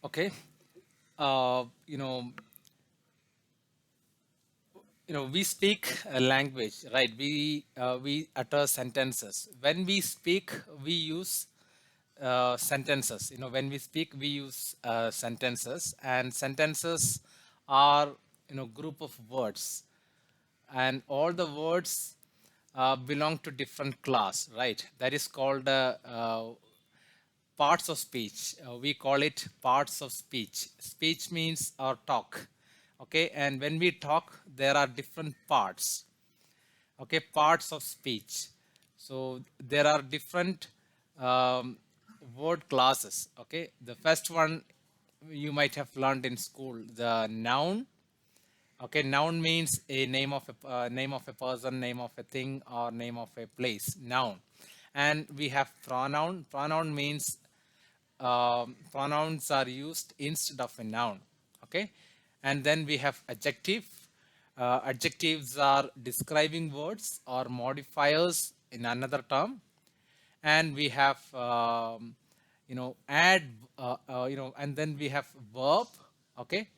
Okay. Uh, you know, we speak a language, right? We utter sentences. When we speak, we use sentences. When we speak, we use sentences, and sentences are group of words, and all the words belong to different class, right? That is called parts of speech. We call it parts of speech. Speech means our talk. Okay, and when we talk, there are different parts. Okay, parts of speech. So there are different um, word classes. Okay, the first one you might have learned in school, the noun. Okay, noun means a name of a person, name of a thing, or name of a place. Noun, and we have pronoun. Pronoun means pronouns are used instead of a noun. Okay, and then we have adjective. Adjectives are describing words or modifiers in another term. And we have add and then we have verb. Okay,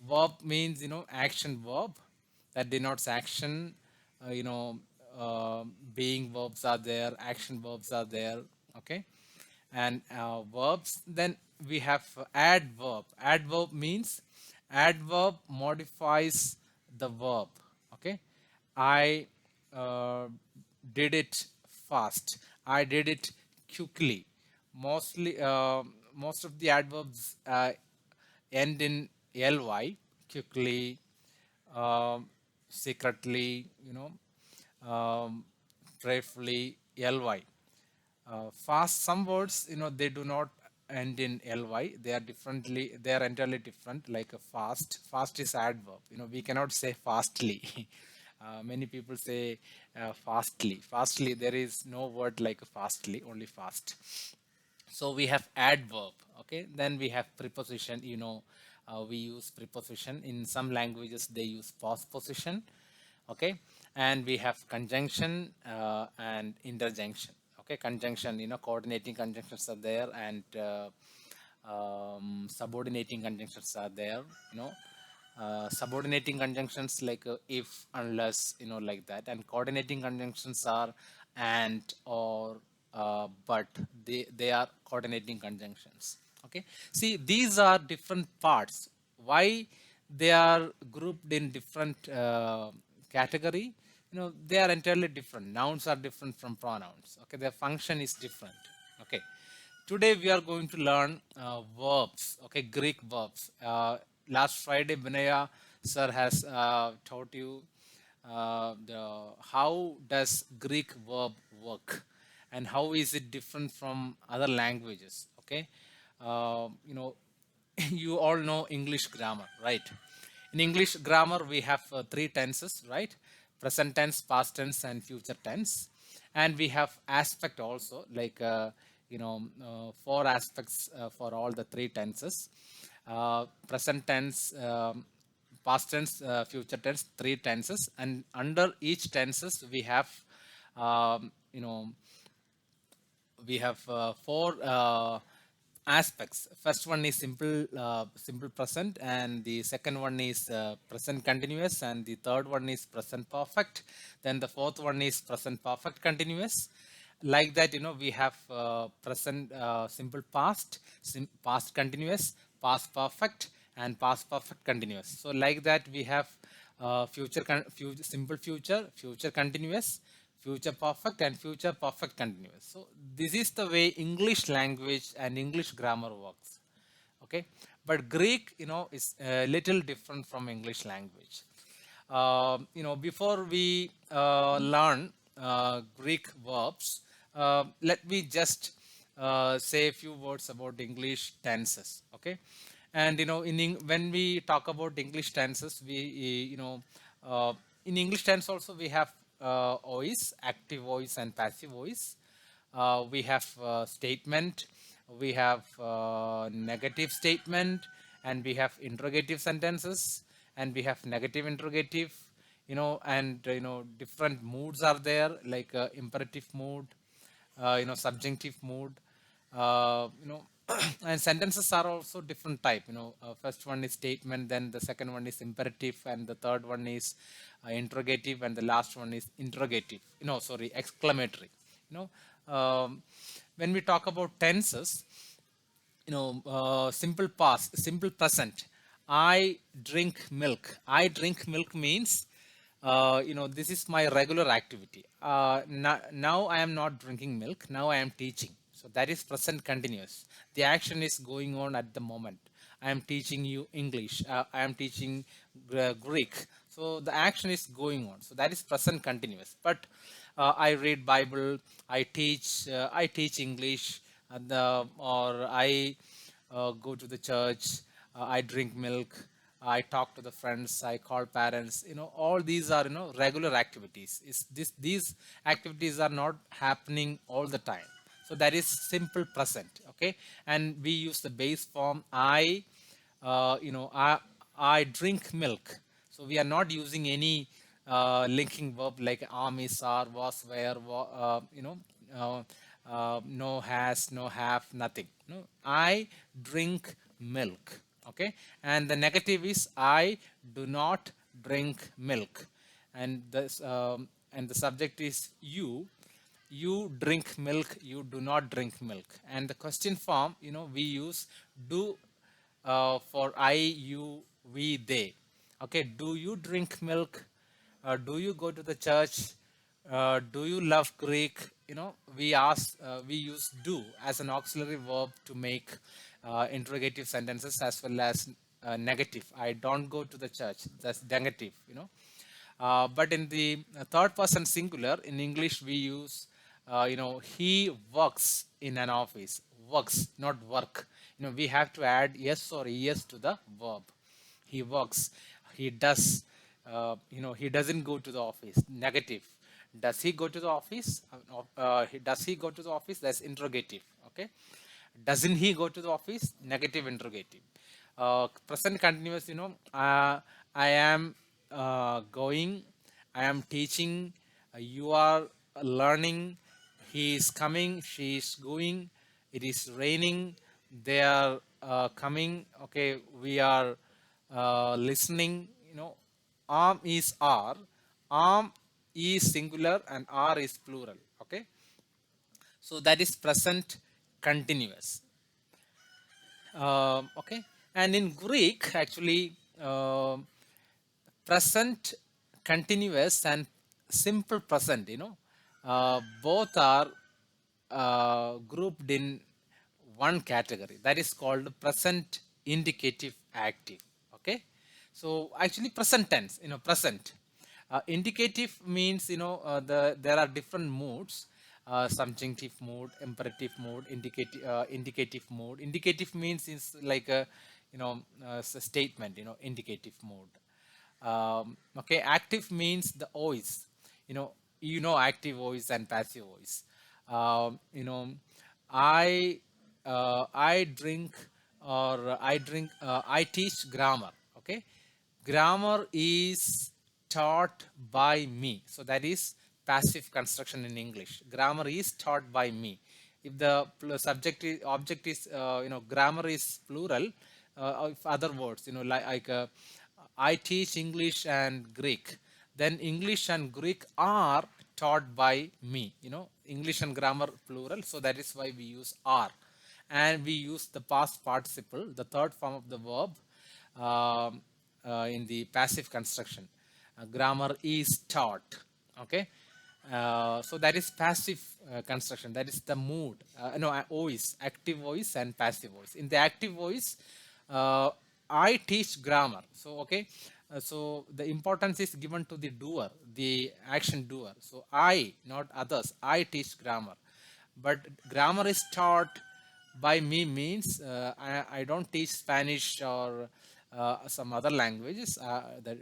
verb means action verb that denotes action. uh, you know uh, Being verbs are there, action verbs are there. Okay, and verbs. Then we have adverb. Adverb means adverb modifies the verb. Okay, I uh, did it fast. I did it quickly. Most of the adverbs end in ly. Quickly, secretly, prayerfully, ly. Fast, some words, they do not end in ly. They are entirely different. Like a fast. Fast is adverb. We cannot say fastly. Many people say fastly. Fastly, there is no word like fastly, only fast. So we have adverb. Okay, then we have preposition. We use preposition. In some languages they use postposition. Okay, and we have conjunction and interjunction. Okay, conjunction, coordinating conjunctions are there, and subordinating conjunctions are there. Subordinating conjunctions like if, unless, like that. And coordinating conjunctions are and, or, but. They are coordinating conjunctions. Okay, see, these are different parts. Why they are grouped in different category? They are entirely different. Nouns are different from pronouns. Okay, their function is different. Okay, today we are going to learn verbs. Okay, Greek verbs. Last Friday Binaya sir has taught you the how does Greek verb work, and how is it different from other languages. Okay, you know you all know English grammar, right? In English grammar, we have three tenses, right? Present tense, past tense, and future tense. And we have aspect also, like, four aspects for all the three tenses. Present tense, past tense, future tense, three tenses. And under each tenses, um, we have four aspects. First one is simple present, and the second one is present continuous, and the third one is present perfect. Then the fourth one is present perfect continuous. Like that, we have present simple past, past continuous, past perfect, and past perfect continuous. So like that, we have future, simple future, future continuous, future perfect, and future perfect continuous. So this is the way English language and English grammar works. Okay, but Greek, is a little different from English language. Before we learn Greek verbs, let me just say a few words about English tenses. Okay, and when we talk about English tenses, we in English tense also we have voice, active voice, and passive voice. We have statement, we have negative statement, and we have interrogative sentences, and we have negative interrogative. And different moods are there, like imperative mood, subjunctive mood. And sentences are also different type. First one is statement, then the second one is imperative, and the third one is interrogative, and the last one is interrogative. Sorry, exclamatory. You know, when we talk about tenses, simple past, simple present. I drink milk. I drink milk means this is my regular activity. Now I am not drinking milk, now I am teaching. So that is present continuous. The action is going on at the moment. I am teaching you English. I am teaching Greek. So the action is going on, so that is present continuous. But I read Bible, I teach English, or I go to the church, I drink milk, I talk to the friends, I call parents. All these are regular activities. These activities are not happening all the time. So that is simple present. Okay, and we use the base form I. I drink milk. So we are not using any linking verb like am, is, are, was, were, uh, no, has, no, have, nothing. No, I drink milk. Okay, and the negative is I do not drink milk, and the subject is you. You drink milk, you do not drink milk. And the question form, we use do for I, you, we, they. Okay, do you drink milk? Do you go to the church? Do you love Greek? We use do as an auxiliary verb to make interrogative sentences, as well as negative. I don't go to the church. That's negative. But in the third person singular in English, we use, he works in an office. Works, not work. We have to add yes or es to the verb. He works. He does. He doesn't go to the office. Negative. Does he go to the office? Does he go to the office? That's interrogative. Okay. Doesn't he go to the office? Negative interrogative. Present continuous, I am going, I am teaching, you are learning, he is coming, she is going, it is raining, they are coming, okay, we are listening. Arm is are, arm is singular and are is plural. Okay, so that is present continuous. Okay, and in Greek, actually, present continuous and simple present, both are grouped in one category, that is called present indicative active. Okay, so actually present tense, present. Indicative means, there are different modes: subjunctive mode, imperative mode, indicative mode. Indicative means is like a, statement, indicative mode. Okay, active means the voice. you know Active voice and passive voice. um, you know I drink, or I teach grammar. Okay, grammar is taught by me, so that is passive construction in English. Grammar is taught by me. If the subject is, object is, grammar is plural, if other words, I teach English and Greek, then English and Greek are taught by me. English and grammar plural, so that is why we use are. And we use the past participle, the third form of the verb, um, in the passive construction. Grammar is taught. Okay, so that is passive construction. That is the mood. No, voice, active voice and passive voice. In the active voice, uh, I teach grammar. So okay, so the importance is given to the doer, the action doer. So I, not others. I teach grammar, but grammar is taught by me means, I don't teach Spanish or some other languages. The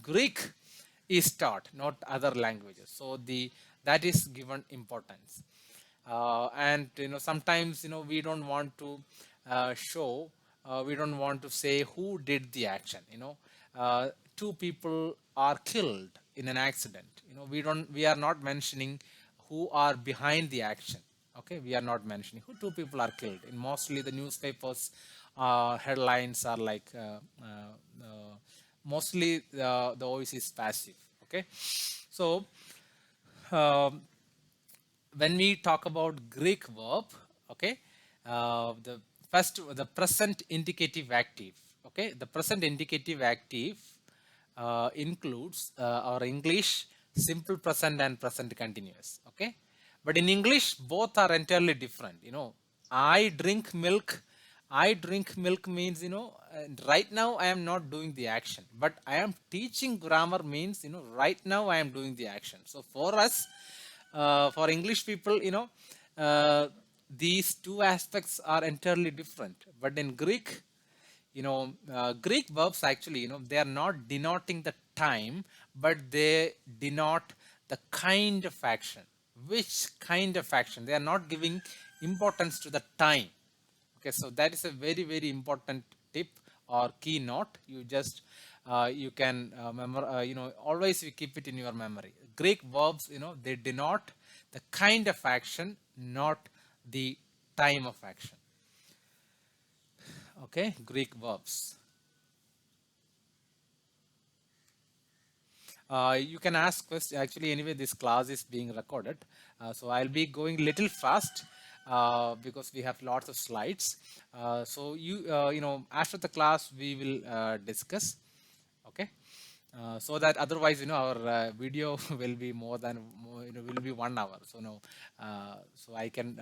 Greek is taught, not other languages. So that is given importance. And sometimes we don't want to show, we don't want to say who did the action. Two people are killed in an accident. We are not mentioning who are behind the action. Okay, we are not mentioning who two people are killed. In mostly the newspapers, headlines are like mostly the voice is passive. Okay, so um, when we talk about Greek verb, okay, the first, the present indicative active, okay, the present indicative active includes our English simple present and present continuous, okay, but in English both are entirely different. I drink milk. I drink milk means, right now I am not doing the action, but I am teaching grammar means, right now I am doing the action. So for us, for English people, these two aspects are entirely different. But in Greek, Greek verbs actually, they are not denoting the time, but they denote the kind of action. Which kind of action? They are not giving importance to the time. Okay, so that is a very, very important tip or key note. You just you can always you keep it in your memory. Greek verbs, they denote the kind of action, not the time of action. Okay, Greek verbs. You can ask questions. Actually, anyway, this class is being recorded, so I'll be going little fast because we have lots of slides. So after the class we will discuss. Okay, so that otherwise, our video will be will be 1 hour. So no, so I can.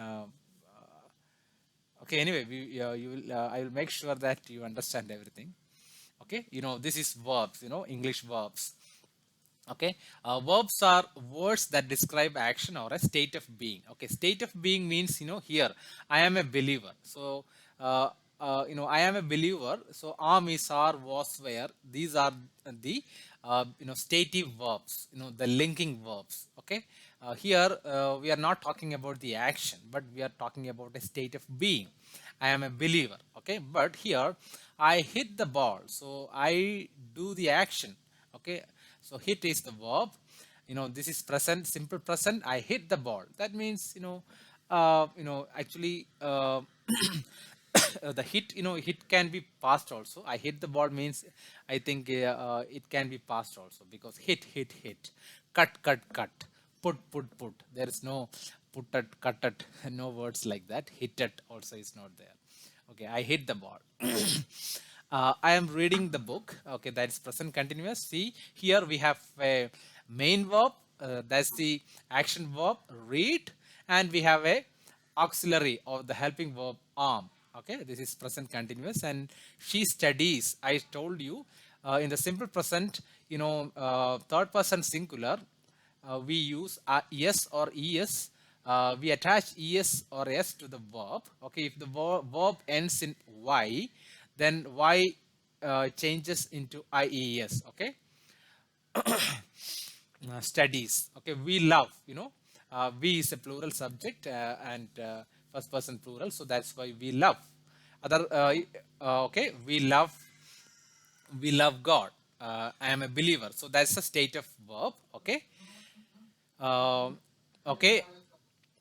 Okay, anyway, you will. I will make sure that you understand everything. Okay, this is verbs. English verbs. Okay, verbs are words that describe action or a state of being. Okay, state of being means, here I am a believer. So uh, I am a believer. So am, is, are, was, were, these are the stative verbs, the linking verbs. Okay, here we are not talking about the action, but we are talking about a state of being. I am a believer. Okay, but here I hit the ball, so I do the action. Okay, so hit is the verb. This is present, simple present. I hit the ball. That means, actually, the hit, hit can be past also. I hit the ball means, I think it can be past also, because hit, hit, hit, cut, cut, cut, put. There is no put it, cut it, no words like that. Hit it also is not there. Okay, I hit the ball. I am reading the book. Okay, that's present continuous. See, here we have a main verb. That's the action verb, read, and we have a auxiliary or the helping verb, arm. Okay, this is present continuous, and she studies. I told you in the simple present, third person singular, we use yes or es. We attach es or s to the verb. Okay, if the verb ends in y, then y changes into ies. Okay, studies. Okay, we love. We is a plural subject and first person plural, so that's why we love. Other okay, we love God. I am a believer, so that's the state of verb. Okay. Um, okay.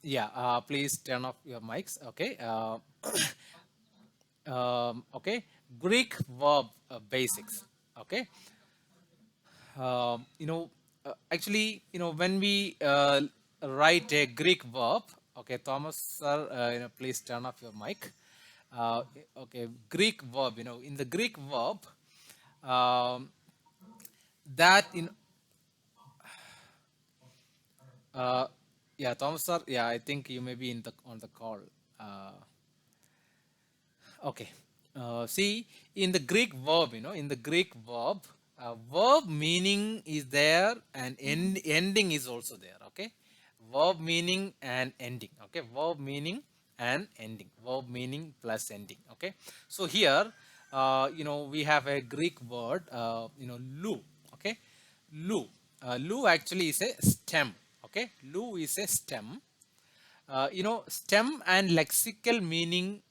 Yeah. Please turn off your mics. Okay. Okay. Greek verb basics. Okay. Actually, when we write a Greek verb, okay, Thomas, sir, please turn off your mic. Okay, Greek verb, in the Greek verb, um, that in, uh, yeah, Thomas, sir, yeah, I think you may be on the call. Uh, Okay. See, in the Greek verb, in the Greek verb, verb meaning is there and ending is also there. Okay. Verb meaning and ending. Okay. Verb meaning and ending. Verb meaning plus ending. Okay. So here, we have a Greek word, lu. Okay. Lu. Lu actually is a stem. Okay. Lu is a stem. Stem and lexical meaning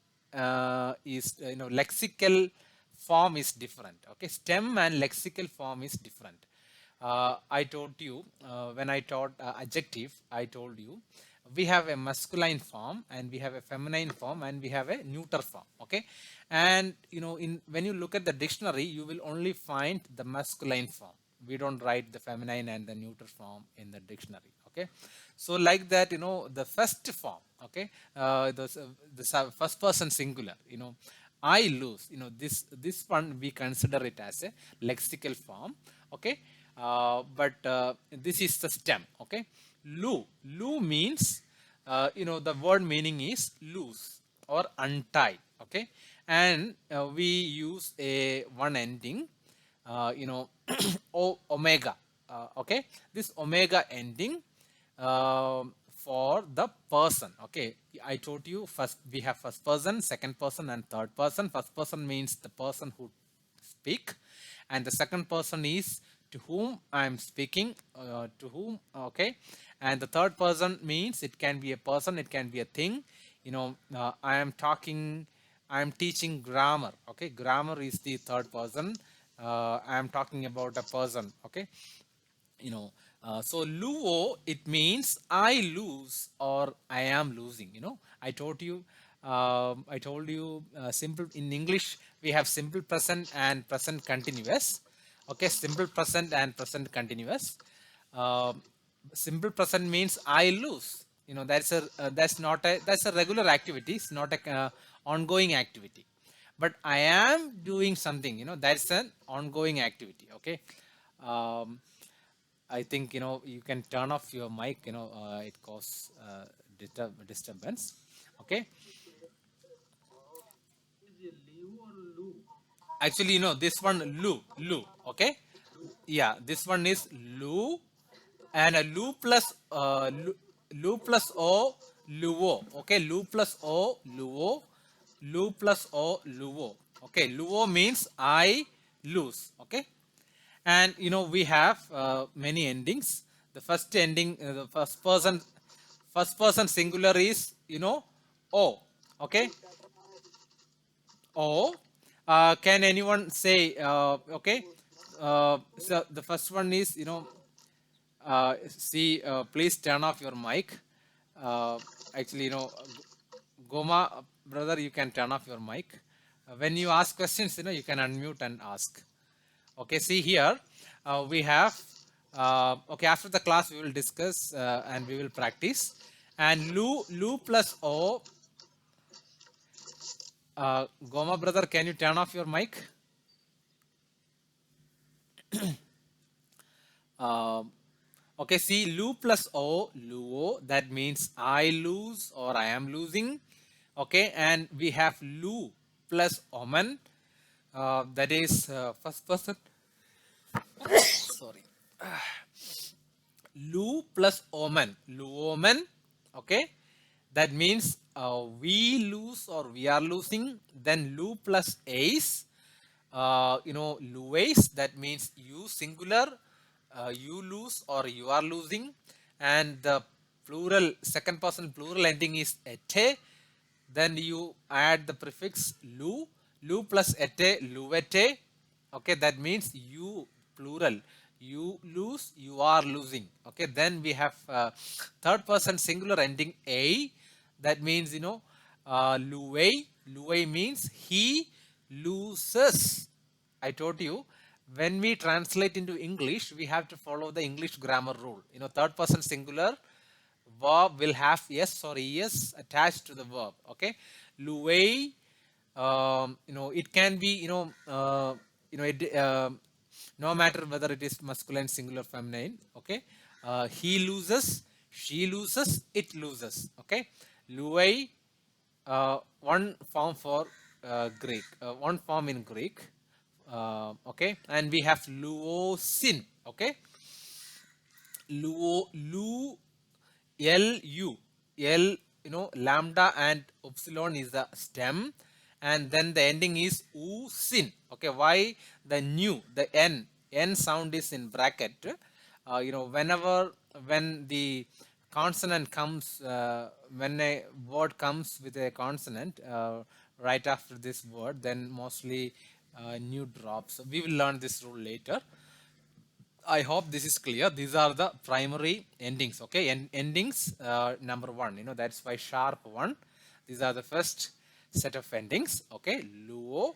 is, lexical form is different. Okay, stem and lexical form is different. I told you when I taught adjective, I told you we have a masculine form and we have a feminine form and we have a neuter form. Okay, and in when you look at the dictionary, you will only find the masculine form. We don't write the feminine and the neuter form in the dictionary. Okay, so like that, the first form. Okay, the first person singular, I lose, this one we consider it as a lexical form. Okay, but this is the stem. Okay, lu means, the word meaning is loose or untie. Okay, and we use a one ending, omega. Okay, this omega ending, for the person. Okay, I told you, first we have first person, second person, and third person. First person means the person who speak, and the second person is to whom I am speaking, to whom. Okay, and the third person means it can be a person, it can be a thing. I am talking, I am teaching grammar. Okay, grammar is the third person. I am talking about a person. Okay, you know so luo, it means I lose or I am losing. I told you, simple in English we have simple present and present continuous. Okay, simple present and present continuous. um, Simple present means I lose. That's a regular activity. It's not a ongoing activity, but I am doing something. That's an ongoing activity. Okay. um, I think you can turn off your mic. It causes disturbance. Okay. Actually, this one lu. Okay. Yeah, this one is lu, and a lu plus o luo. Okay, lu plus o luo, lu plus o luo. Okay, luo means I lose. Okay, and we have many endings. The first ending, the first person singular is o. Okay, o. Can anyone say, okay, so the first one is, see, please turn off your mic. Actually, Goma, brother, you can turn off your mic. When you ask questions, you can unmute and ask. Okay, see here, we have, okay, after the class we will discuss, and we will practice. And lu plus o, Goma, brother, can you turn off your mic? Um, okay, see, lu plus o, luo, that means I lose or I am losing. Okay, and we have lu plus omen, that is first person. Sorry. Lu plus omen, luomen. Okay, that means we lose or we are losing. Then lu plus ace, luace, that means you singular, you lose or you are losing. And the plural, second person plural ending is ete. Then you add the prefix lu. Lu plus ete, luete. Okay, that means you plural, you lose, you are losing. Okay, then we have third person singular ending a. That means luei. Luei means he loses. I told you, when we translate into English, we have to follow the English grammar rule. Third person singular verb will have yes or es attached to the verb. Okay, luei. It can be, no matter whether it is masculine, singular, feminine. Okay, he loses, she loses, it loses. Okay, luei, one form for Greek, one form in Greek. Okay, and we have luosin. Okay, lu lu l, lambda and epsilon is the stem, and then the ending is u sin. Okay, why the new, the n sound is in bracket? Whenever, when the consonant comes, when a word comes with a consonant right after this word, then mostly new drops. We will learn this rule later. I hope this is clear. These are the primary endings. Okay, and endings number one. That's why sharp one. These are the first set of endings. Okay, luo,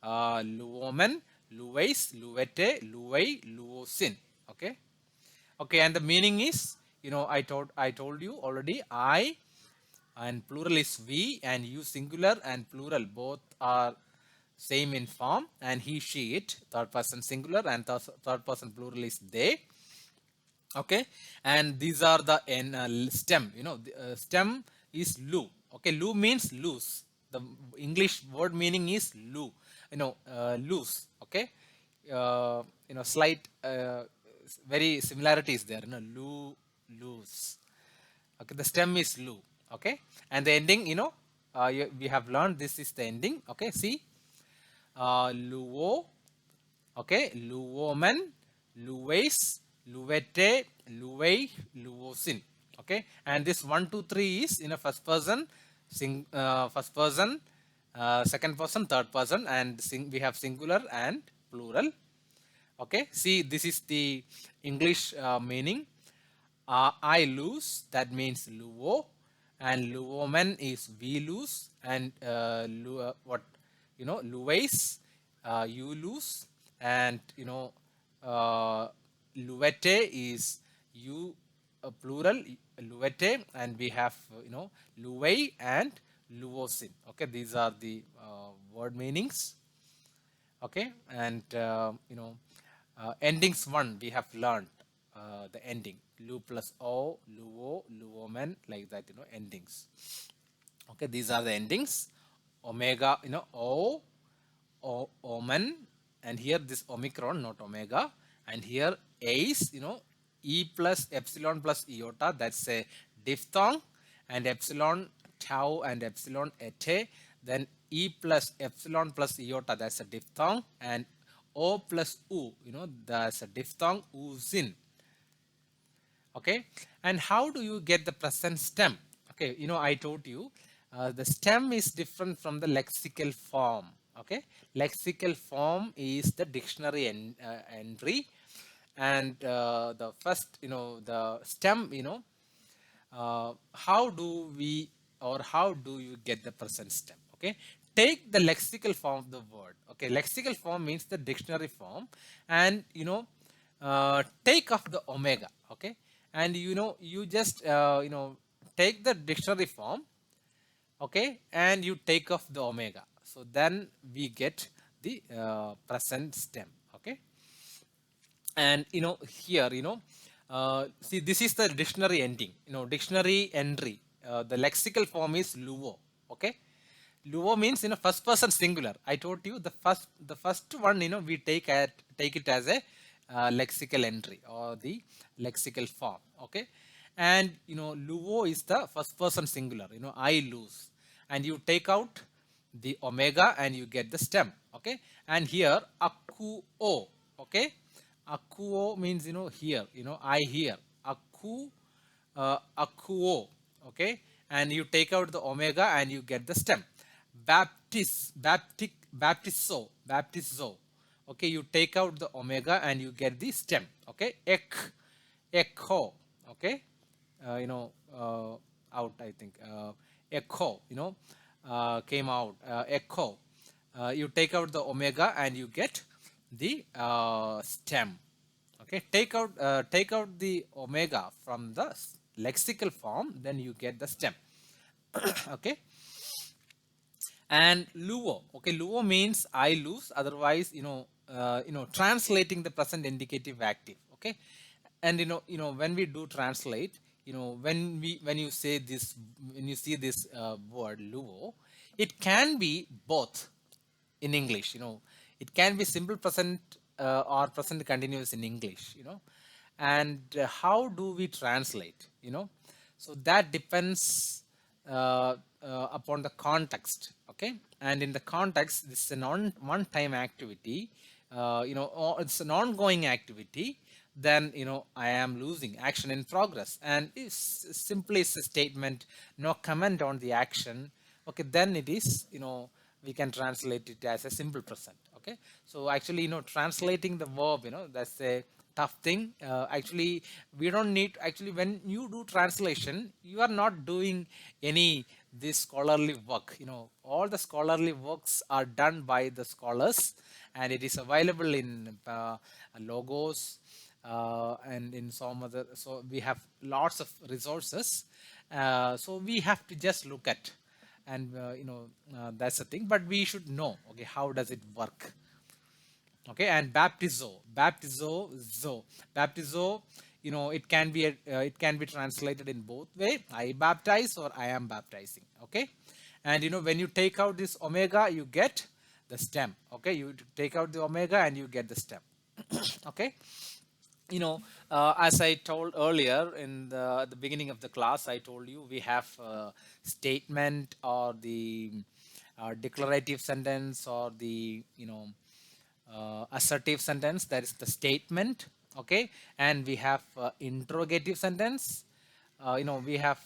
luomen, luweis, luete, luwei, luosin. Okay, okay, and the meaning is, I told you already. I and plural is we, and you singular and plural both are same in form, and he she it third person singular and third person plural is they. Okay, and these are the stem. The stem is lu. Okay, lu means loose. The English word meaning is lu, loose. Okay, slight very similarities there. Lu, loose. Okay, the stem is lu. Okay, and the ending, we have learned this is the ending. Okay, see, luo, okay, luomen, luweis, luwete, luwei, luosin. Okay, and this 1 2 3 is in a first person, first person, second person, third person, and we have singular and plural. Okay, see, this is the English meaning. I lose, that means luo, and luomen is we lose, and what, luweis, you lose, and luete is you, plural, luete, and we have luwei and luosin. Okay, these are the word meanings. Okay, and endings one we have learned, the ending lu plus o, luo, luomen, like that, endings. Okay, these are the endings. Omega, omen, and here this omicron, not omega, and here ace, e plus epsilon plus iota, that's a diphthong, and epsilon tau and epsilon ete, then e plus epsilon plus iota, that's a diphthong, and o plus u, that's a diphthong, uzin. Okay, and how do you get the present stem? Okay, I told you the stem is different from the lexical form. Okay, lexical form is the dictionary entry, and the first, the stem, how do we, or how do you get the present stem? Okay, take the lexical form of the word. Okay, lexical form means the dictionary form, and take off the omega. Okay, and you just take the dictionary form. Okay, and you take off the omega, so then we get the present stem. Okay, and here, see, this is the dictionary ending, dictionary entry. The lexical form is luo. Okay, luo means first person singular. I told you the first one, we take it as a lexical entry or the lexical form. Okay, and luo is the first person singular. I lose, and you take out the omega and you get the stem. Okay, and here akuo. Okay, akuo means here, I hear. Aku, akuo. Okay, and you take out the omega and you get the stem. Baptizo. Okay, you take out the omega and you get the stem. Okay, echo. Okay, out, I think. Echo, came out. Echo. You take out the omega and you get the stem. Okay, take out the omega from the lexical form, then you get the stem. Okay, and luo. Okay, luo means I lose, otherwise translating the present indicative active. Okay, and when we do translate, when you say this, when you see this word luo, it can be both in English. It can be simple present or present continuous in English. And how do we translate? So that depends upon the context. Okay, and in the context, this is an one-time activity. Or it's an ongoing activity. Then I am losing, action in progress, and it's simply is a statement, no comment on the action. Okay, then it is, we can translate it as a simple present. Okay, so actually, translating the verb, that's a tough thing. Actually, we don't need, actually, when you do translation, you are not doing any this scholarly work. All the scholarly works are done by the scholars, and it is available in logos, and in some other. So we have lots of resources. So we have to just look at, and that's the thing. But we should know, okay, how does it work? Okay, and baptizo, it can be translated in both way: I baptize or I am baptizing. Okay, and when you take out this omega, you get the stem. Okay, you take out the omega and you get the stem. Okay, as I told earlier in the beginning of the class, I told you we have statement, or the declarative sentence, or the assertive sentence, that is the statement. Okay, and we have interrogative sentence. We have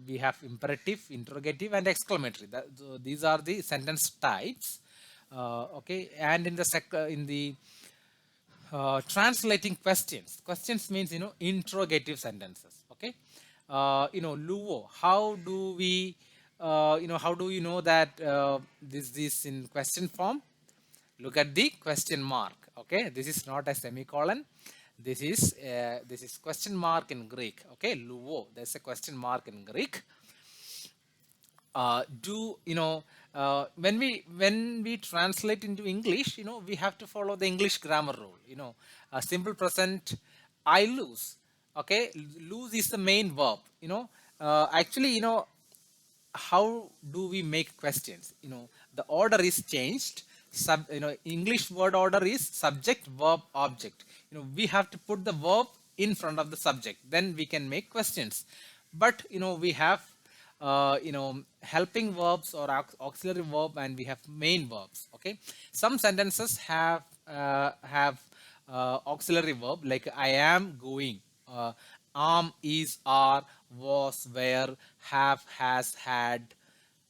we have imperative, interrogative, and exclamatory. So these are the sentence types. Okay, and in the translating questions means interrogative sentences. Okay, luo, how do we how do you know that this in question form? Look at the question mark. Okay, this is not a semicolon. This is question mark in Greek. Okay, luo, there's a question mark in Greek. Do when we translate into English, we have to follow the English grammar rule. Simple present, I lose. Okay, lose is the main verb. Actually, how do we make questions? The order is changed. English word order is subject, verb, object. We have to put the verb in front of the subject, then we can make questions. But we have helping verbs or auxiliary verb, and we have main verbs. Okay, some sentences have auxiliary verb, like I am going, am, is, are, was, were, have, has, had.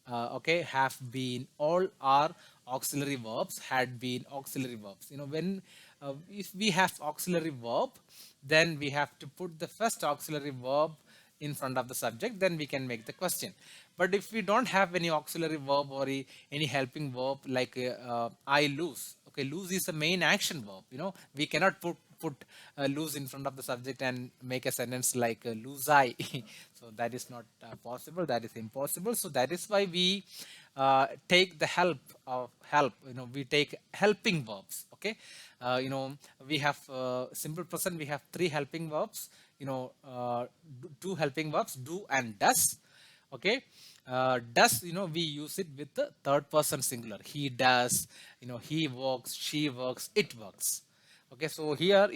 Okay, have been, all are auxiliary verbs. Had been, auxiliary verbs. When if we have auxiliary verb, then we have to put the first auxiliary verb in front of the subject, then we can make the question. But if we don't have any auxiliary verb or any helping verb, like I lose. Okay, lose is the main action verb. We cannot put lose in front of the subject and make a sentence like lose I. So that is not possible, that is impossible. So that is why we take the help. We take helping verbs. Okay, we have simple present, we have three helping verbs. Two helping verbs, do and does. Okay, does, we use it with the third person singular: he does, he works, she works, it works. Okay, so here,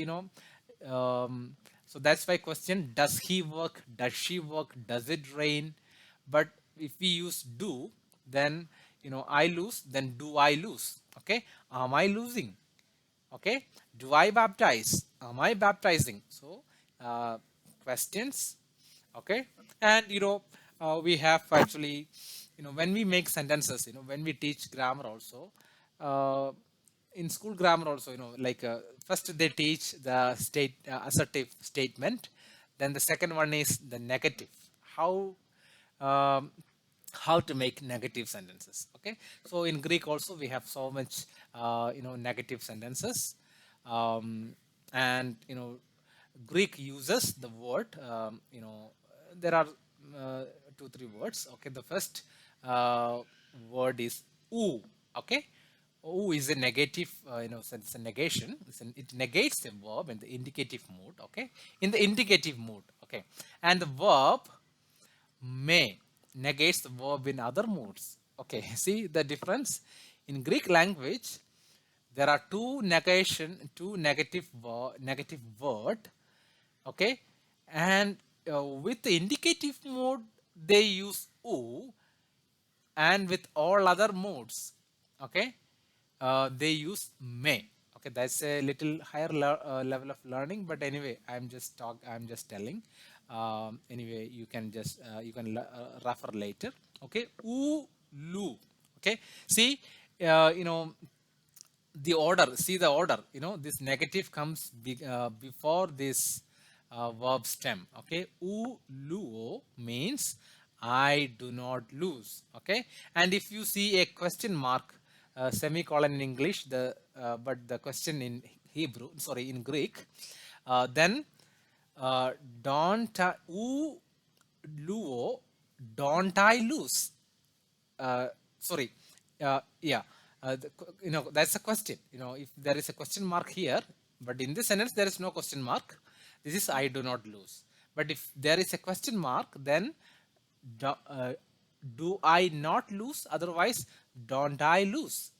so that's why question: does he work, does she work, does it rain? But if we use do, then I lose, then do I lose? Okay, am I losing? Okay, do I baptize, am I baptizing? So questions. Okay, and we have actually, when we make sentences, when we teach grammar also, uh, in school grammar also, like first they teach the assertive statement, then the second one is the negative. How um, how to make negative sentences. Okay, so in Greek also we have so much negative sentences. And Greek uses the word, there are uh, two three words. Okay, the first word is oo. Okay, oo is a negative, so it's a negation. It negates the verb in the indicative mood. Okay, in the indicative mood. Okay, and the verb may negates the verb in other moods. Okay, see the difference? In Greek language, there are two negative word. Okay, and with the indicative mode, they use oo, and with all other modes, okay, they use may. Okay, that's a little higher level of learning, but anyway, I'm just telling. Anyway, you can refer later. Okay, oo, lu. Okay, see, uh, you know the order, see the order, this negative comes before this verb stem. Okay, u luo means I do not lose. Okay, and if you see a question mark, semicolon in English, but the question in Hebrew, sorry, in Greek, then don't u luo, don't I lose? Sorry, yeah, that's a question. If there is a question mark here, but in this sentence there is no question mark, this is I do not lose. But if there is a question mark, then do, uh, do I not lose? Otherwise, don't I lose?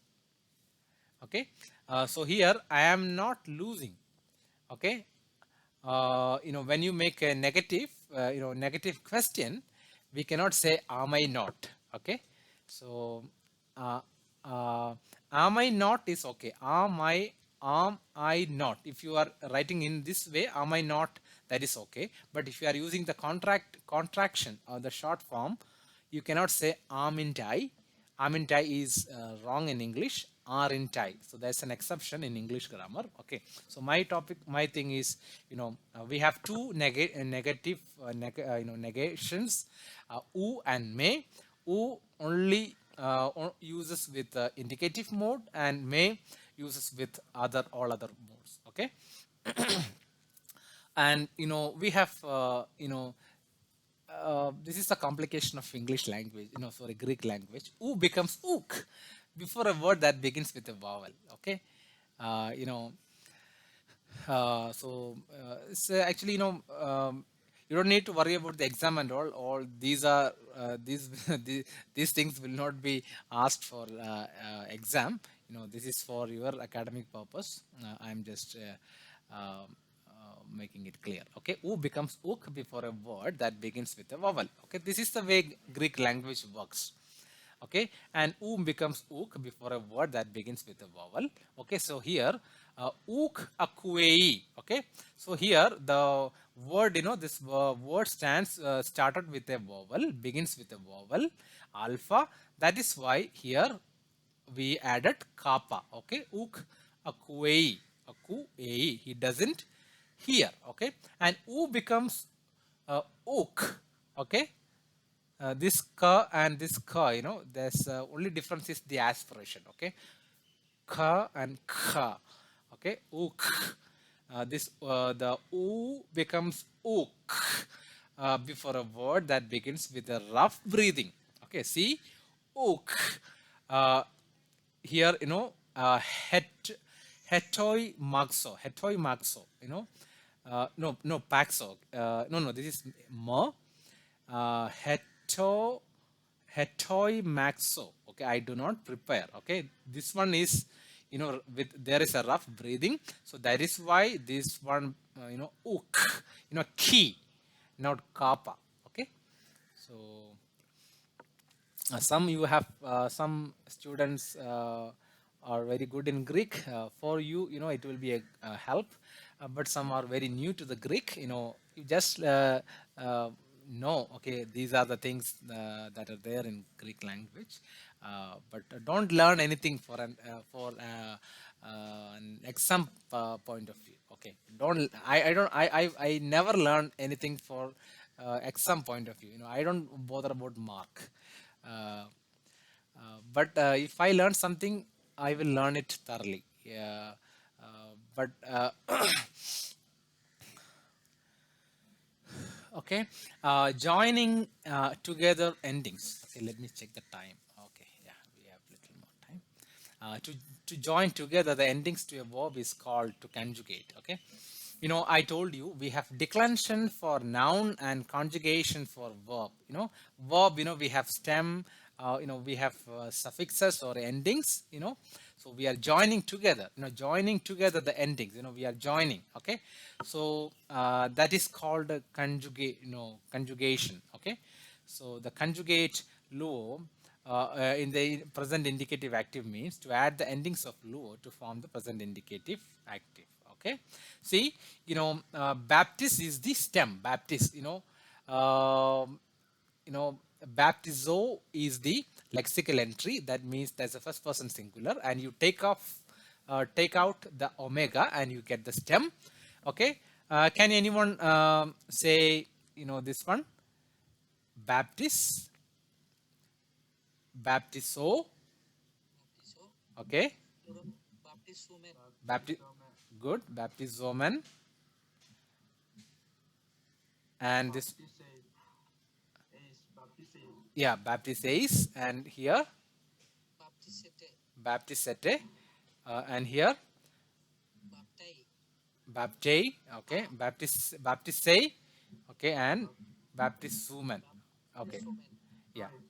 Okay, so here I am not losing. Okay, when you make a negative, negative question, we cannot say am I not. Okay, so uh, uh, am I not is okay. Am I not? If you are writing in this way, am I not, that is okay. But if you are using the contraction or the short form, you cannot say amn't I. Amn't I is wrong in English. Aren't I? So there's an exception in English grammar. Okay. So my thing is, we have two negative, negations, u and may. U only uses with indicative mode, and may uses with all other modes. Okay. And we have this is the complication of English language, sorry, Greek language. U becomes ook before a word that begins with a vowel. Okay, uh, you know, it's actually, you don't need to worry about the exam and all. All these are these things will not be asked for exam. This is for your academic purpose. I'm just making it clear. Okay, u becomes ook before a word that begins with a vowel. Okay, this is the way Greek language works. Okay, and becomes ook before a word that begins with a vowel. Okay, so here ook akuei. Okay, so here the word, this word started with a vowel, begins with a vowel, alpha. That is why here we added kappa. Okay, ook akuei, akuei, he doesn't hear. Okay, and u becomes ook. Okay, this ka and this ka, there's only difference is the aspiration. Okay, ka and ka. Okay, ook. This the u becomes ook before a word that begins with a rough breathing. Okay, see, ook. Uh, Here, het hetoi maxo, no paxo, no, this is ma, heto hetoi maxo. Okay, I do not prepare. Okay, this one is, with there is a rough breathing, so that is why this one, ook, key, not kappa. Okay, so some students are very good in Greek. For you, it will be a help. But some are very new to the Greek. You just know, okay, these are the things that are there in Greek language. But don't learn anything for an exam point of view. Okay, don't I never learn anything for exam point of view. I don't bother about mark. Uh, but if I learn something, I will learn it thoroughly. Yeah. But okay, joining together endings. Okay, let me check the time. Okay, yeah, we have little more time. To join together the endings to a verb is called to conjugate. Okay, I told you we have declension for noun and conjugation for verb. Verb, we have stem, we have suffixes or endings. So we are joining together, joining together the endings, we are joining. Okay, so that is called a conjugation. Okay, so the conjugate luo in the present indicative active means to add the endings of luo to form the present indicative active. Okay, see, Baptist is the stem. Baptist, baptizo is the lexical entry. That means there's a first person singular, and you take off take out the omega and you get the stem. Okay, can anyone say, this one? Baptist, baptizo. Okay, baptist, good, baptizomen. And this, yeah, baptises. And here baptisete. And here baptei. Okay, baptisei. Okay, and baptisumen. Okay,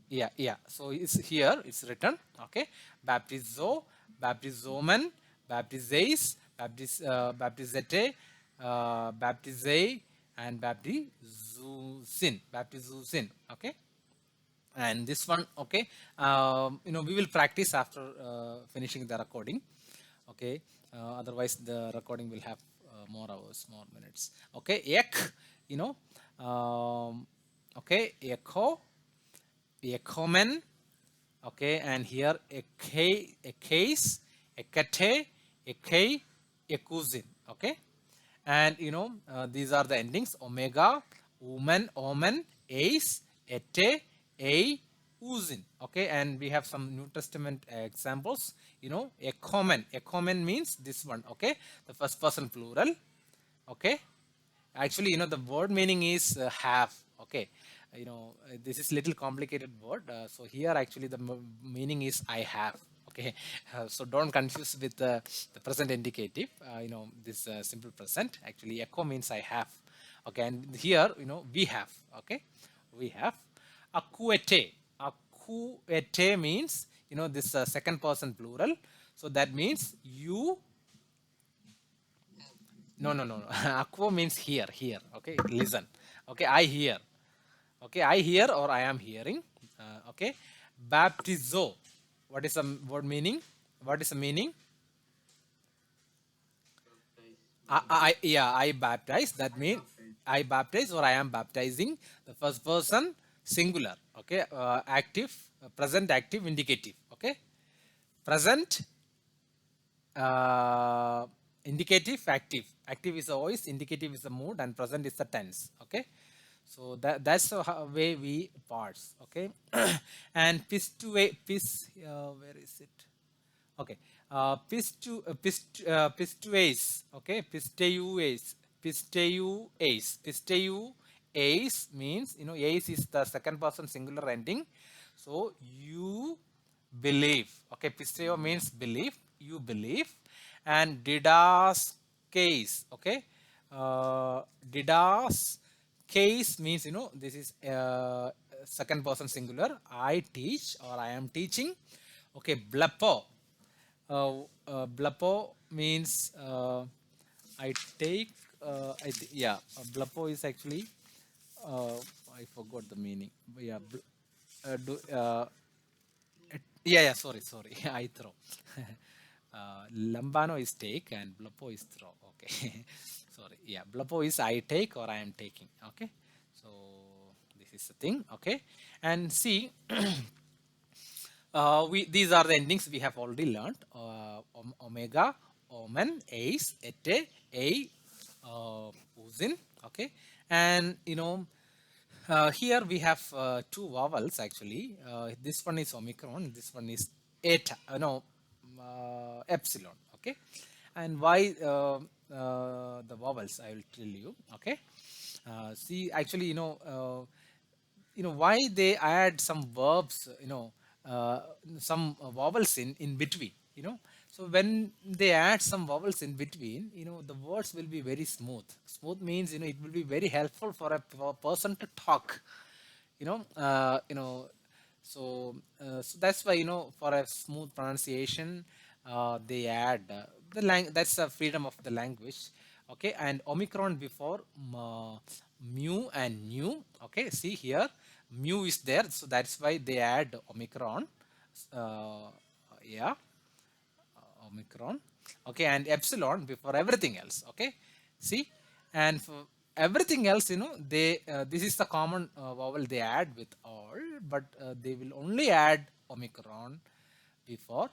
yeah, yeah. So it's here, it's written. Okay, baptizo, baptizomen, baptizeis, baptizete, baptizei, and baptizusin. Okay, and this one. Okay, we will practice after finishing the recording. Okay, otherwise the recording will have more hours, more minutes. Okay, ek, you know okay, echo, echomen. Okay, and here a case, a kate, a k, a cousin. Okay, and these are the endings: omega, woman, omen, ace, ete, a, uzin. Okay, and we have some New Testament examples. A common means this one. Okay, the first person plural. Okay, actually, the word meaning is have. Okay, this is little complicated word. So here, actually, the meaning is I have. Okay, so don't confuse with the present indicative. This simple present. Actually, echo means I have. Okay, and here, we have. Okay, we have. Akuete. Akuete means, this second person plural. So that means you. No, no, no, no. Aquo means hear, hear. Okay, listen. Okay, I hear. Okay, I hear or I am hearing. Okay, baptizo. What is the word meaning? What is the meaning? Yeah, I baptize. That means I baptize or I am baptizing. The first person singular. Okay, active, present active indicative. Okay, present indicative active. Active is the voice, indicative is the mood, and present is the tense. Okay, so that's the way we parse. Okay, and where is it? Okay, pistuase. Okay, pisteuase means, ace is the second person singular ending. So you believe. Okay, pisteo means believe. You believe. And didas case. Okay, didas case means, this is second person singular. I teach or I am teaching. Okay, blepo. Blepo means I take. Yeah, blepo is actually. Uh, I forgot the meaning. But yeah, yeah, yeah. Sorry, sorry. I throw. Lambano is take and blepo is throw. Okay, sorry. Yeah, blepo is I take or I am taking. Okay, so this is the thing. Okay, and see. These are the endings we have already learned. Omega, omen, ace, ete, a, uzin. Okay, and here we have two vowels actually. This one is omicron. This one is eta. No, epsilon. Okay, and why the vowels? I will tell you. Okay, see, actually, why they add some verbs, uh, some vowels in between, so when they add some vowels in between, the words will be very smooth means, it will be very helpful for a person to talk, you know uh, you know so that's why, for a smooth pronunciation, they add that's the freedom of the language. Okay, and omicron before mu and nu. Okay, see here, mu is there, so that's why they add omicron. uh, yeah, omicron. Okay, and epsilon before everything else. Okay, see, and for everything else, they this is the common vowel they add with all, but they will only add omicron before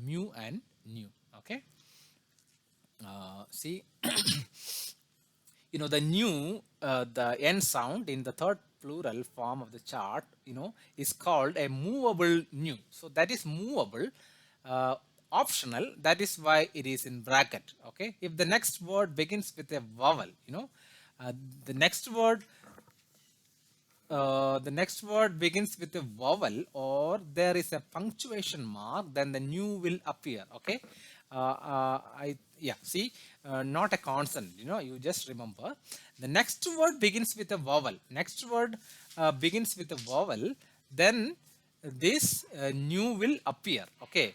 mu and nu. Okay, See, the new the n sound in the third plural form of the chart is called a movable new. So that is movable, uh, optional, that is why it is in bracket. Okay, if the next word begins with a vowel, uh, the next word the next word begins with a vowel or there is a punctuation mark, then the new will appear. Okay, I yeah, see, not a consonant. You just remember the next word begins with a vowel. Next word begins with a vowel, then this new will appear. Okay,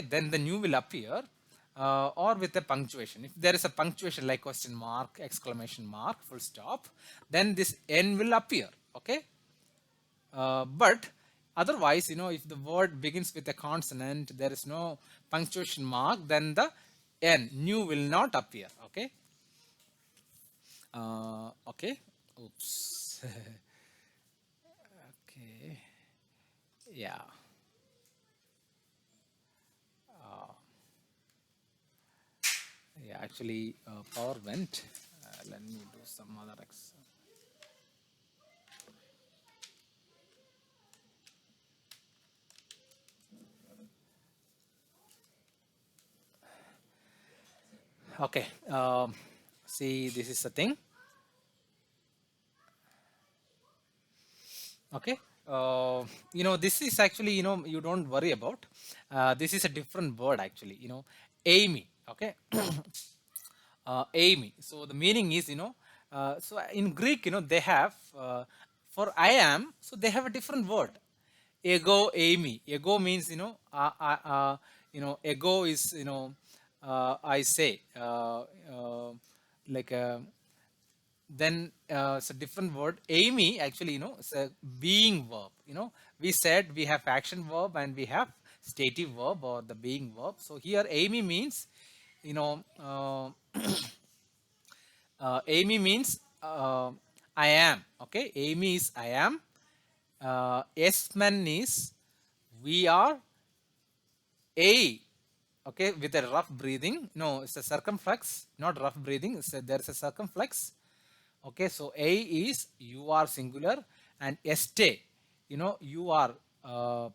then the new will appear, or with a punctuation. If there is a punctuation like question mark, exclamation mark, full stop, then this n will appear. Okay, but otherwise, if the word begins with a consonant, there is no punctuation mark, then the n new will not appear. Okay, okay, oops. Okay, yeah, yeah, actually power went. Let me do some other okay. See, this is the thing. Okay, this is actually, you don't worry about. This is a different word actually. Amy. Okay, Amy. So the meaning is, so in Greek, they have for I am. So they have a different word. Ego, Amy. Ego means, ego is, I say, like a then it's a different word. Amy actually, it's a being verb. We said we have action verb and we have stative verb or the being verb. So here Amy means, you know Amy means I am. Okay, Amy is I am. Esman is we are. A, okay, with a rough breathing. No, it's a circumflex, not rough breathing. There's a circumflex. Okay, so A is you are singular, and este, you are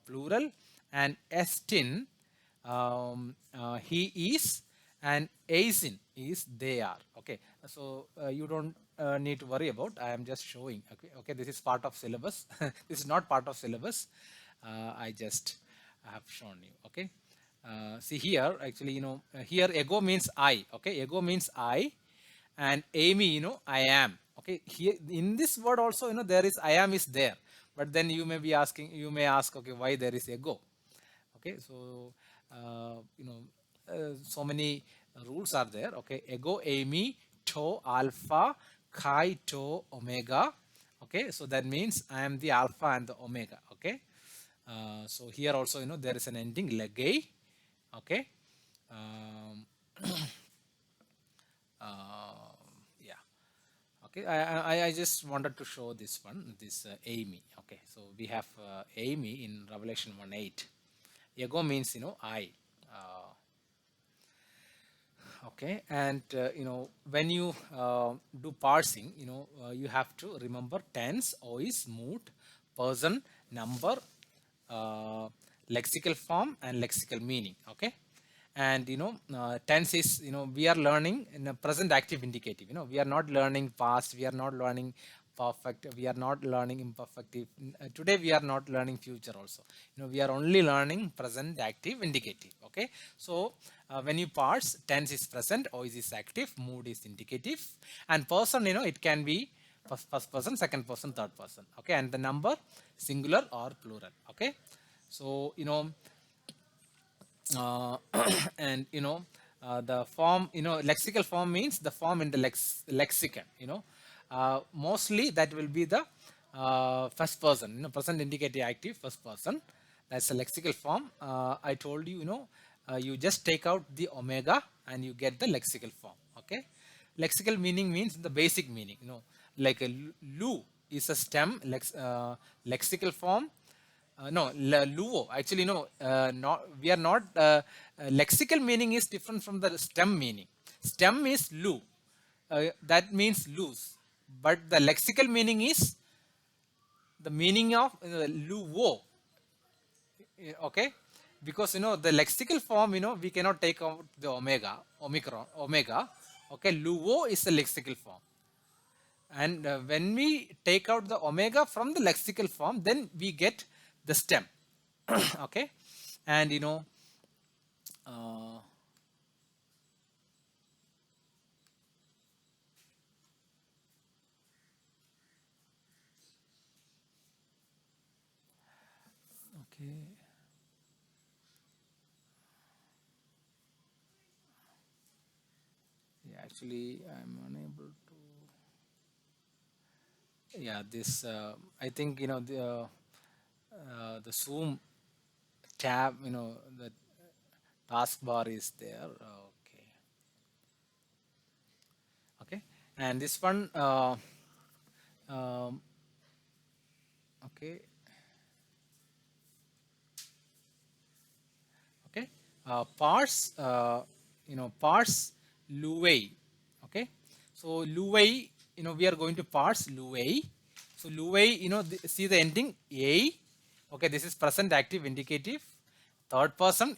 plural, and estin, he is, and aisin is they are. Okay, so you don't need to worry about. I am just showing. Okay, this is part of syllabus. This is not part of syllabus. I just have shown you. Okay, see here actually, here ego means I. Okay, ego means I, and Amy, I am. Okay, here in this word also, there is I am is there, but then you may ask, okay, why there is ego. Okay, so so many rules are there. Okay, ego, Amy, to, alpha, chi, to, omega. Okay, so that means I am the alpha and the omega. Okay, so here also, there is an ending legay. Okay, um, yeah. Okay, I just wanted to show this one, this Amy. Okay, so we have Amy in Revelation 1:8. Ego means, I. Uh, okay, and when you do parsing, you have to remember tense, voice, mood, person, number, lexical form, and lexical meaning. Okay, and tense is, we are learning in a present active indicative. We are not learning past, we are not learning perfect, we are not learning imperfective. Today we are not learning future also. We are only learning present active indicative. Okay, so when you parse, tense is present, voice is active, mood is indicative, and person, it can be first person, second person, third person. Okay, and the number singular or plural. Okay, so uh, and the form, lexical form means the form in the lexicon. Mostly that will be the first person, present indicative active first person. That's a lexical form. I told you, you just take out the omega and you get the lexical form. Okay, lexical meaning means the basic meaning, like a lu is a stem lexical form. No, luo. Actually, no. Not we are not. Lexical meaning is different from the stem meaning. Stem is lu. That means loose. But the lexical meaning is the meaning of luo. Okay, because the lexical form, we cannot take out the omega. Okay, luo is the lexical form, and when we take out the omega from the lexical form, then we get the stem. Okay, and uh, okay, yeah, actually I'm unable to. Yeah, this I think the Zoom tab, the taskbar is there. Okay, okay, and this one, um, okay, okay, parse, parse Luwei. Okay, so Luwei, we are going to parse Luwei. So Luwei, see the ending a. Okay, this is present active indicative, third person,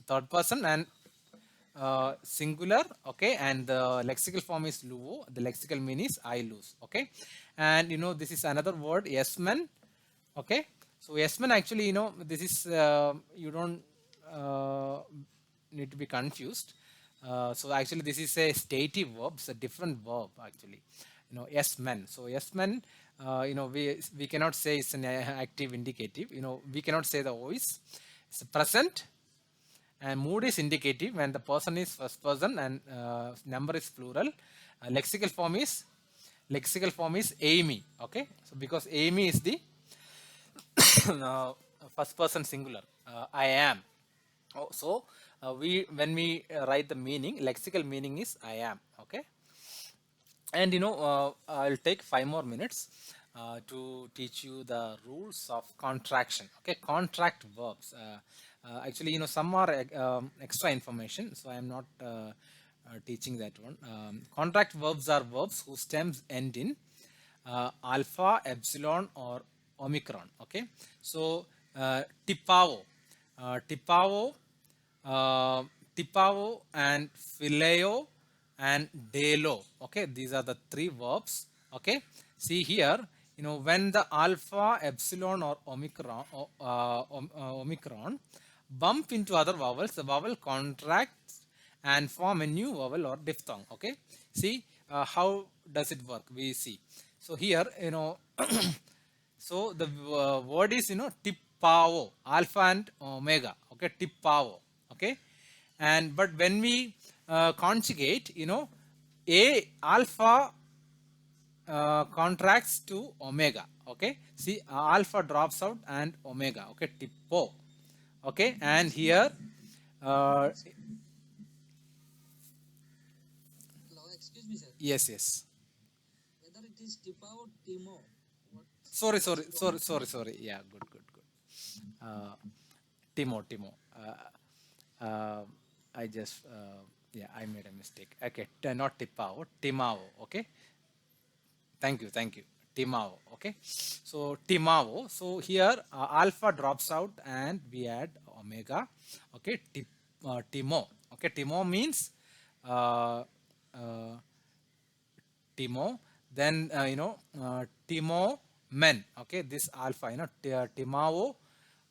third person, and singular. Okay, and the lexical form is luo. The lexical mean is I lose. Okay, and this is another word, yesman. Okay, so yesman, actually, this is you don't uh, need to be confused. So actually this is a stative verb. It's a different verb, actually. Yes men. So yes men, we cannot say it's an active indicative. We cannot say the voice. It's present, and mood is indicative, and the person is first person, and number is plural. Lexical form is Amy. Okay, so because Amy is the uh, first person singular, I am. So we when we write the meaning, lexical meaning is I am. Okay, and I'll take 5 more minutes to teach you the rules of contraction. Okay, contract verbs. Actually, some are extra information, so I'm not teaching that one. Contract verbs are verbs whose stems end in alpha, epsilon, or omicron. Okay, so tipao, tipao, uh, tipao, and phileo, and delo. Okay, these are the three verbs. Okay, see here, when the alpha, epsilon, or omicron bump into other vowels, the vowel contracts and form a new vowel or diphthong. Okay, see how does it work? We see. So here, so the word is, tipao, alpha and omega. Okay, tipao. Okay, and but when we conjugate, a alpha contracts to omega. Okay, see, alpha drops out and omega. Okay, tipo. Okay, and here, uh, yes, yes. Sorry. Yeah, good. Uh, Timo. I just, yeah, I made a mistake. Okay, not Tipao, Timao. Okay, thank you. Timao. Okay, so Timao. So here, alpha drops out and we add omega. Okay, Timo. Okay, Timo means uh, uh, Timo. Then Timo men. Okay, this alpha. Timao.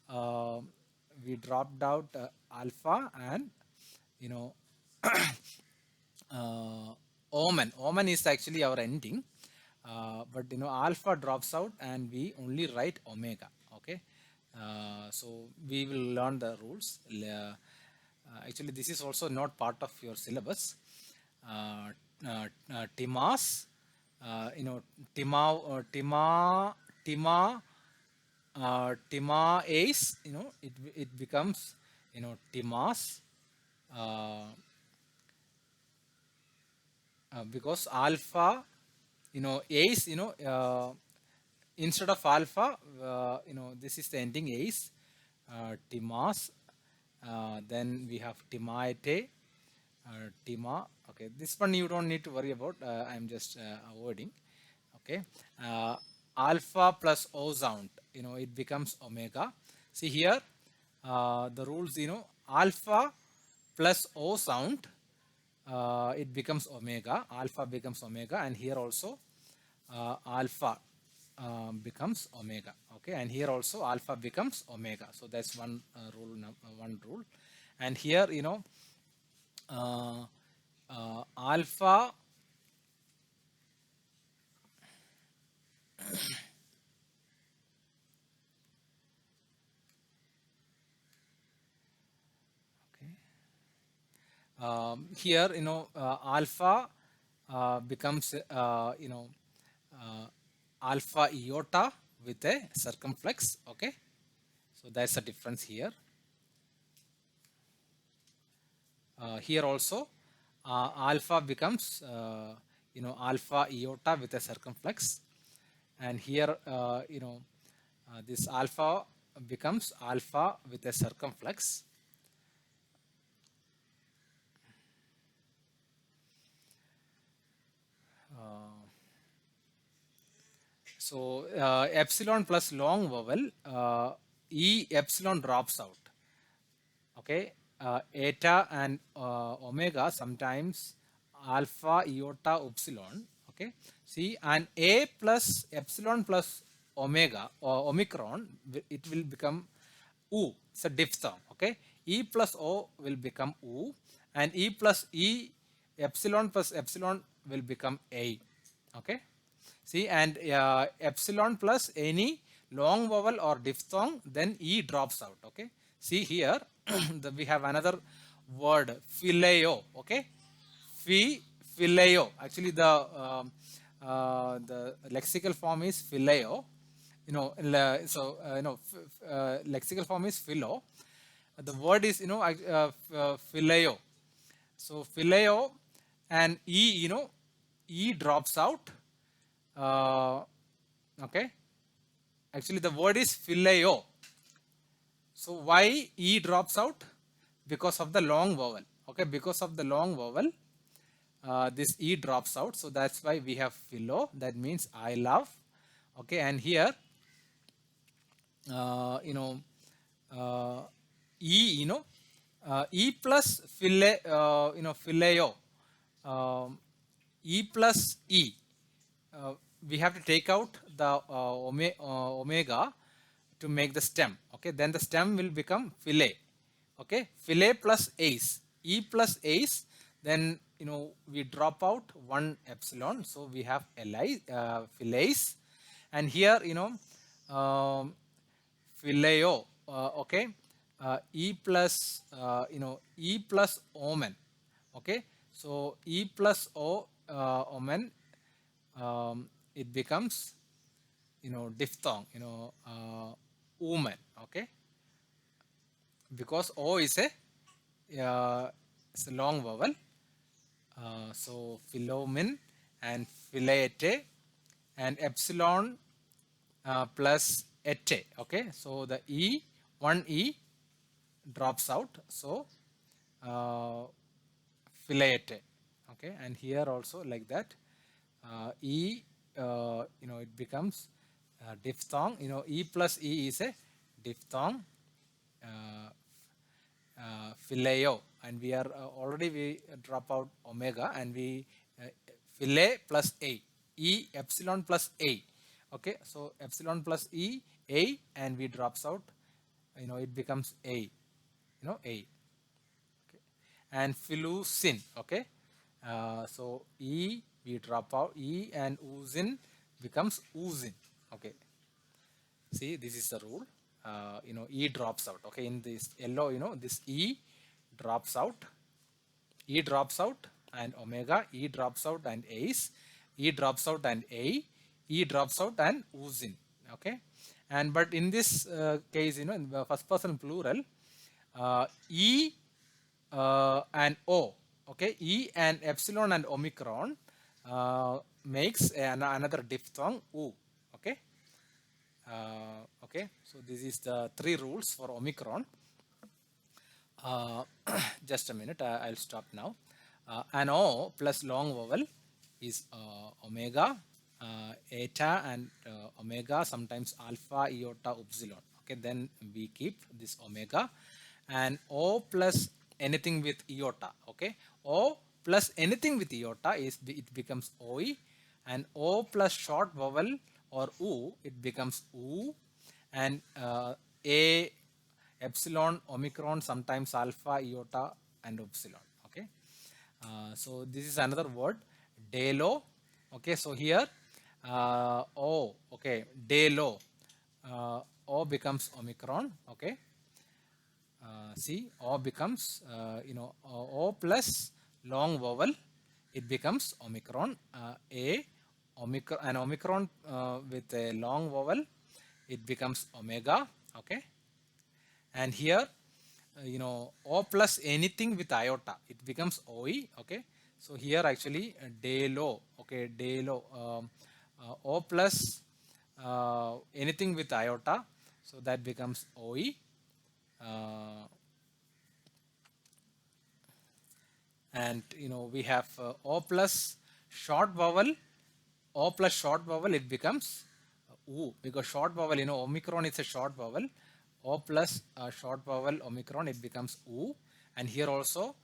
Uh, we dropped out alpha, and you know omen is actually our ending, but alpha drops out and we only write omega. Okay, so we will learn the rules. Actually, this is also not part of your syllabus. uh, Timas, you know tima tima tima ace, it becomes Timas, uh, because alpha, ace, instead of alpha, this is the ending ace, timas, then we have timaete, tima. Okay, this one you don't need to worry about. I'm just avoiding. Okay, uh, alpha plus o sound, it becomes omega. See here, the rules, alpha plus o sound, it becomes omega, alpha becomes omega, and here also alpha becomes omega. Okay, and here also alpha becomes omega. So that's one one rule. And here, uh, alpha, okay, here, alpha becomes, uh, alpha iota with a circumflex. Okay, so that's the difference here. Here also, alpha becomes, alpha iota with a circumflex, and here, this alpha becomes alpha with a circumflex. Uh, so epsilon plus long vowel, e epsilon drops out. Okay, eta and omega, sometimes alpha iota epsilon. Okay, see, and a plus epsilon plus omega or omicron, it will become u. It's a diphthong. Okay, e plus o will become u, and e plus e, epsilon plus epsilon will become a. Okay, see, and epsilon plus any long vowel or diphthong, then e drops out. Okay, see here, we have another word, phileo. Okay, phileo. Actually, the lexical form is phileo. So lexical form is philo. The word is, phileo. So phileo and e, e drops out. Okay, actually the word is phileo. So why e drops out? Because of the long vowel. Okay, because of the long vowel, this e drops out. So that's why we have philo. That means I love. Okay, and here, uh, you know, e, e plus phileo, um, e plus e. We have to take out the omega to make the stem. Okay, then the stem will become fillet. Okay, fillet plus ace, e plus ace, then we drop out one epsilon, so we have li, fillets, and here, phileo. Okay, e plus, e plus omen. Okay, so e plus o, omen, it becomes, diphthong, woman. Okay, because o is it's a long vowel. So philomen and philete, and epsilon plus ete. Okay, so the e, one e drops out, so filete. Okay, and here also like that, e, it becomes diphthong. E plus e is a diphthong, uh, phileo, and we are already, we drop out omega, and we fillet plus a, e epsilon plus a. Okay, so epsilon plus e, a, and we drops out, it becomes a, a. Okay, and philusin. Okay, so e, we drop out e, and uzin becomes oozin. Okay, see, this is the rule. E drops out. Okay, in this yellow, this e drops out, e drops out, and omega, e drops out, and ace, e drops out, and a, e drops out, and oozin. Okay, and but in this case, in the first person plural, e and o. Okay, e and epsilon and omicron makes another diphthong u. Okay, Okay, so this is the three rules for Omicron. Uh, just a minute, I'll stop now. An O plus long vowel is omega, eta, and omega, sometimes alpha, iota, upsilon. Okay, then we keep this omega. And O plus anything with iota. Okay, O plus anything with iota is it becomes OE, and O plus short vowel or U, it becomes U, and A, epsilon, omicron, sometimes alpha, iota, and epsilon. Okay, so this is another word, delo. Okay, so here O, okay, delo, O becomes omicron. Okay, see, O becomes O plus long vowel, it becomes omicron. A omicron, an omicron with a long vowel, it becomes omega. Okay, and here O plus anything with iota, it becomes OE. Okay, so here actually delo. Okay, delo, O plus anything with iota, so that becomes OE. uh, and we have O plus short vowel. O plus short vowel, it becomes U, because short vowel, omicron is a short vowel. O plus short vowel omicron, it becomes U. And here also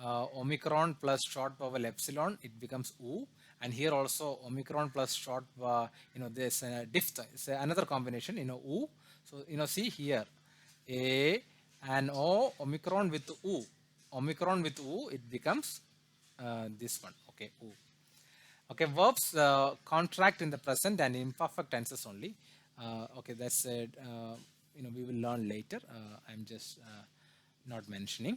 omicron plus short vowel epsilon, it becomes U. And here also omicron plus short there's a diphthong, it's another combination, U. So see here, A and O, omicron with U, omicron with U, it becomes this one. Okay, U. Okay, verbs contract in the present and imperfect tenses only. Okay, that's it. We will learn later. I'm just not mentioning.